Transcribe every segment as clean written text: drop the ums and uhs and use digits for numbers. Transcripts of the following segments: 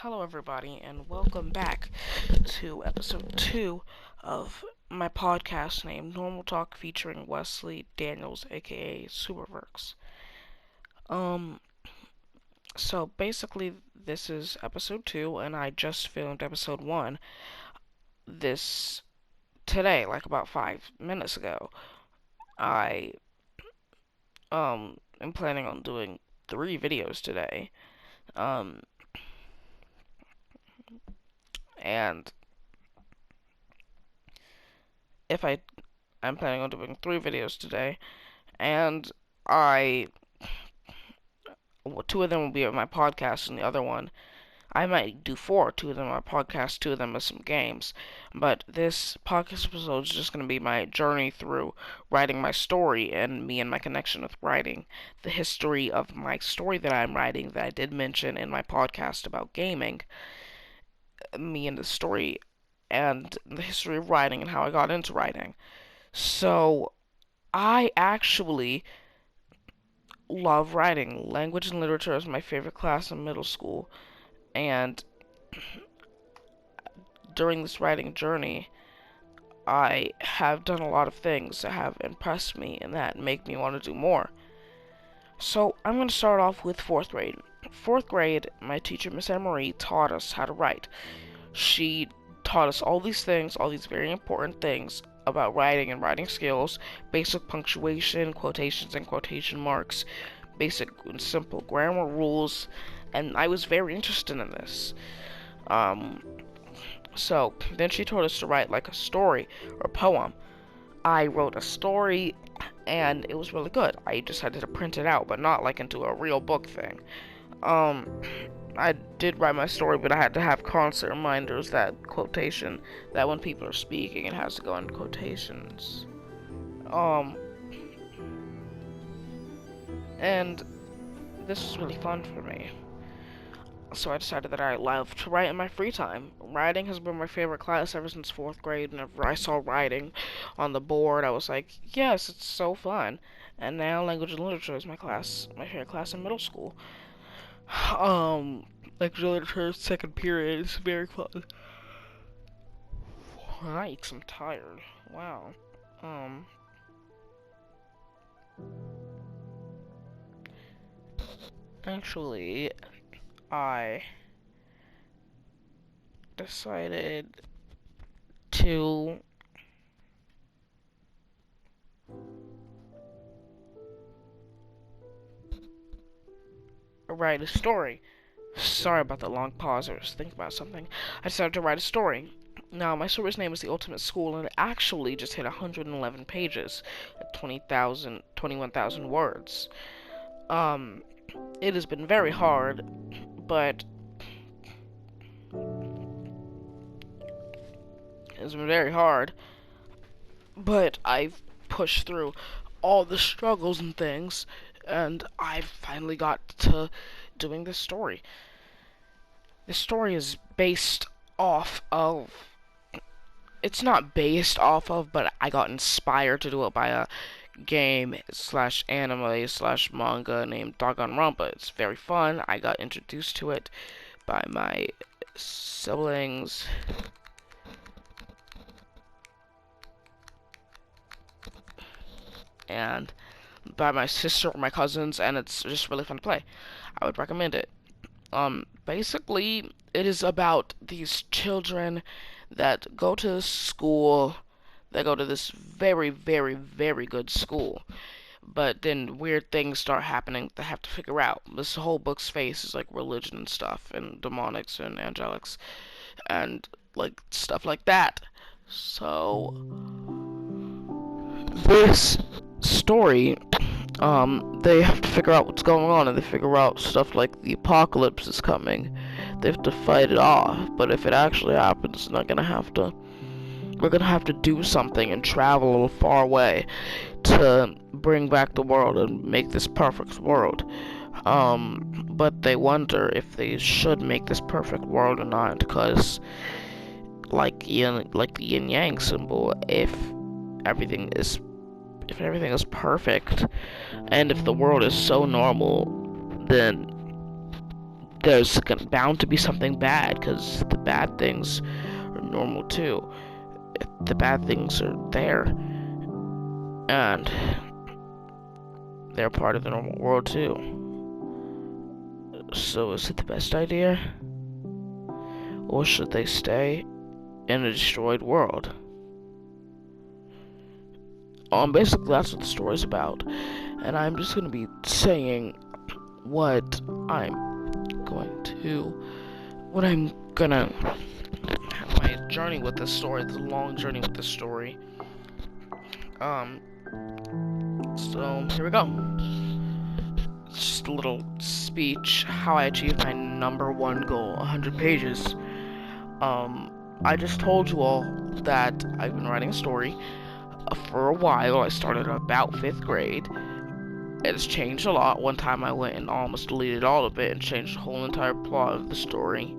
Hello, everybody, and welcome back to episode 2 of my podcast named Normal Talk featuring Wesley Daniels, aka supoverx. Um, so basically, this is episode 2, and I just filmed episode 1 this today, like about 5 minutes ago. I, am planning on doing 3 videos today. Um, and if I'm planning on doing 3 videos today, and I 2 of them will be on my podcast, and the other one I might do 4. 2 of them are podcast, 2 of them are some games. But this podcast episode is just going to be my journey through writing my story and me and my connection with writing, the history of my story that I'm writing that I did mention in my podcast about gaming, me and the story, and the history of writing and how I got into writing. So I actually love writing. Language and literature is my favorite class in middle school, and during this writing journey, I have done a lot of things that have impressed me and that make me want to do more. So I'm going to start off with 4th grade. 4th grade, my teacher, Miss Anne-Marie, taught us how to write. She taught us all these things, all these very important things about writing and writing skills, basic punctuation, quotations and quotation marks, basic and simple grammar rules, and I was very interested in this. So then she told us to write like a story or a poem. I wrote a story and it was really good. I just had to print it out, but not like into a real book thing. I did write my story, but I had to have constant reminders that quotation, that when people are speaking, it has to go in quotations. And this was really fun for me. So I decided that I love to write in my free time. Writing has been my favorite class ever since 4th grade. Whenever I saw writing on the board, I was like, yes, it's so fun. And now language and literature is my favorite class in middle school. Language and literature, second period is very fun. Yikes, I'm tired. Wow. Actually, I decided to write a story. Sorry about the long pause, I was thinking about something. I decided to write a story. Now, my story's name is The Ultimate School, and it actually just hit 111 pages at 21,000 words. It has been very hard, but I've pushed through all the struggles and things, and I've finally got to doing this story. This story is based off of... It's not based off of, but I got inspired to do it by a game slash anime slash manga named Danganronpa. It's very fun. I got introduced to it by my siblings. And by my sister or my cousins, and it's just really fun to play. I would recommend it. Basically, it is about these children that go to school, that go to this very, very, very good school. But then weird things start happening that they have to figure out. This whole book's face is like religion and stuff, and demonics and angelics, and like stuff like that. So, this story, they have to figure out what's going on, and they figure out stuff like the apocalypse is coming. They have to fight it off, but if it actually happens, we're gonna have to do something and travel a little far away to bring back the world and make this perfect world. But they wonder if they should make this perfect world or not, because like the yin yang symbol, if everything is perfect, and if the world is so normal, then there's bound to be something bad, because the bad things are normal too. The bad things are there, and they're part of the normal world too. So is it the best idea? Or should they stay in a destroyed world? Basically that's what the story's about. And I'm just gonna be saying what I'm gonna my journey with this story, the long journey with this story. So here we go. It's just a little speech, how I achieved my #1 goal, 100 pages. I just told you all that I've been writing a story for a while. I started about 5th grade. It's changed a lot. One time I went and almost deleted all of it and changed the whole entire plot of the story.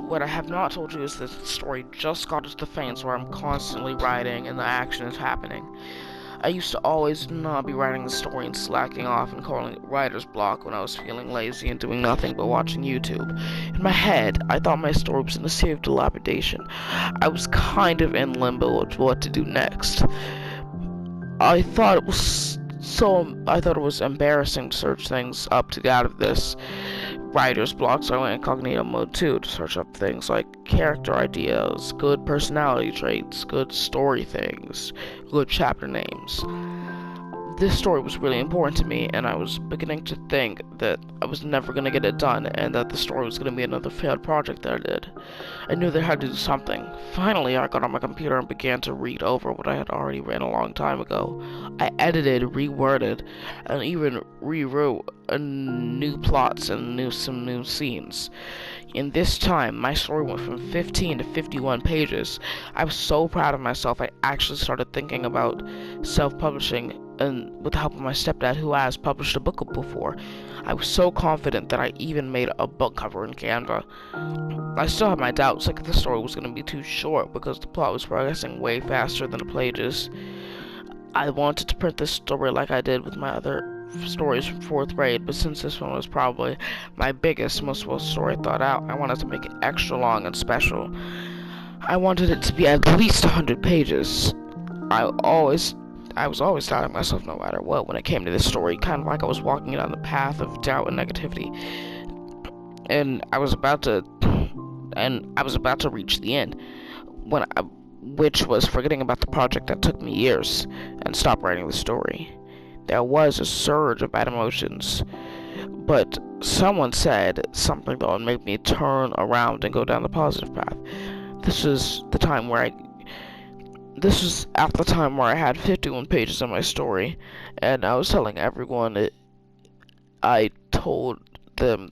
What I have not told you is that the story just got to the phase where I'm constantly writing and the action is happening. I used to always not be writing the story and slacking off and calling it writer's block when I was feeling lazy and doing nothing but watching YouTube. In my head, I thought my story was in a state of dilapidation. I was kind of in limbo of what to do next. I thought it was embarrassing to search things up to get out of this writer's block, so I went incognito mode too to search up things like character ideas, good personality traits, good story things, good chapter names. This story was really important to me, and I was beginning to think that I was never going to get it done, and that the story was going to be another failed project that I did. I knew that I had to do something. Finally, I got on my computer and began to read over what I had already written a long time ago. I edited, reworded, and even rewrote new plots and some new scenes. In this time, my story went from 15 to 51 pages. I was so proud of myself, I actually started thinking about self-publishing, and with the help of my stepdad, who has published a book before. I was so confident that I even made a book cover in Canva. I still had my doubts, like the story was going to be too short because the plot was progressing way faster than the pages. I wanted to print this story like I did with my other stories from 4th grade, but since this one was probably my biggest, most well story thought out, I wanted to make it extra long and special. I wanted it to be at least 100 pages. I was always doubting myself no matter what when it came to this story, kind of like I was walking down the path of doubt and negativity. And I was about to reach the end, which was forgetting about the project that took me years, and stop writing the story. There was a surge of bad emotions, but someone said something that would make me turn around and go down the positive path. This was at the time where I had 51 pages of my story, and I was telling everyone I told them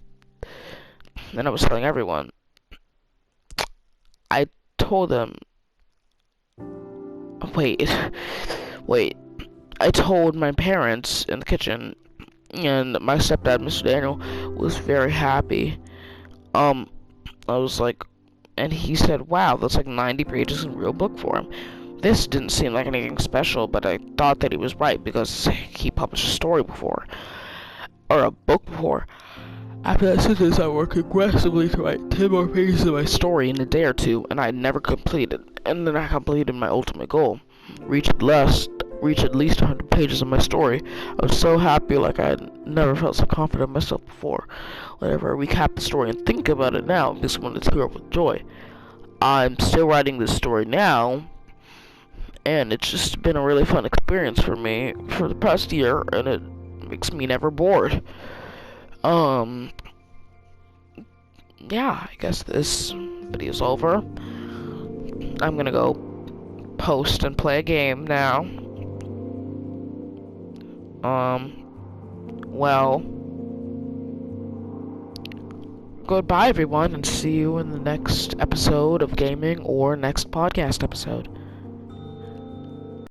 I told my parents in the kitchen, and my stepdad, Mr. Daniel, was very happy. I was like, and he said, wow, that's like 90 pages in a real book for him. This didn't seem like anything special, but I thought that he was right because he published a story before, or a book before. After that sentence, I worked aggressively to write 10 more pages of my story in a day or two, and I never completed. And then I completed my ultimate goal, reach at least 100 pages of my story. I was so happy, like I had never felt so confident in myself before. Whenever I recap the story and think about it now, it makes me want to tear up with joy. I'm still writing this story now, and it's just been a really fun experience for me for the past year, and it makes me never bored. Yeah, I guess this video's over. I'm gonna go post and play a game now. Well, goodbye everyone, and see you in the next episode of gaming or next podcast episode.